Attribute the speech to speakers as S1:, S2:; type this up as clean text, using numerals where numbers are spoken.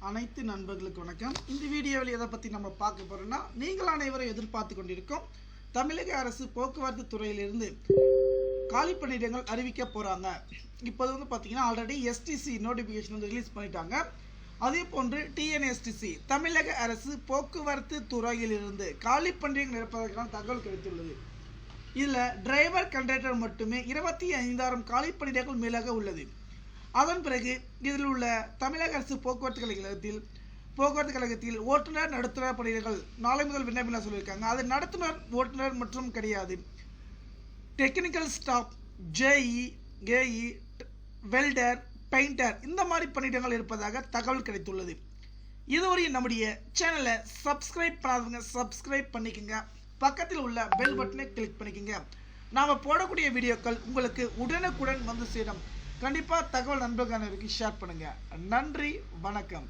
S1: அனைத்து நண்பர்களுக்கு வணக்கம். இந்த வீடியோவில் எதை பற்றி நம்ம பார்க்க போகிறோம்னா, நீங்கள் அனைவரும் எதிர்பார்த்து கொண்டிருக்கும் தமிழக அரசு போக்குவரத்து துறையிலிருந்து காலி பணியிடங்கள் அறிவிக்க போகிறாங்க. இப்போது பார்த்தீங்கன்னா ஆல்ரெடி எஸ்டிசி நோட்டிஃபிகேஷன் ரிலீஸ் பண்ணிட்டாங்க. அதே போன்று டிஎன்எஸ்டிசி தமிழக அரசு போக்குவரத்து துறையிலிருந்து காலி பணியிடங்கள் நிரப்புவதற்கான தகவல் கிடைத்துள்ளது. இதில் டிரைவர் கண்டக்டர் மட்டுமே 25,000 காலி பணியிடங்கள் மேலாக உள்ளது. அதன் பிறகு இதில் உள்ள தமிழக அரசு போக்குவரத்து கழகத்தில் ஓட்டுநர் நடத்துனர் பணியிடங்கள் நாளை முதல் விண்ணப்பிக்கலாம் சொல்லியிருக்காங்க. அது நடத்துனர் ஓட்டுநர் மற்றும் கிடையாது. Technical staff, JE, AE, welder, painter இந்த மாதிரி பணியிடங்கள் இருப்பதாக தகவல் கிடைத்துள்ளது. இதுவரை நம்முடைய சேனலை சப்ஸ்கிரைப் பண்ணாதவங்க சப்ஸ்கிரைப் பண்ணிக்கோங்க. பக்கத்தில் உள்ள பெல் பட்டனை கிளிக் பண்ணிக்கோங்க. நாம் போடக்கூடிய வீடியோக்கள் உங்களுக்கு உடனுக்குடன் வந்து சேரும். கண்டிப்பாக தகவல் நண்பர்களுக்கு ஷேர் பண்ணுங்கள். நன்றி, வணக்கம்.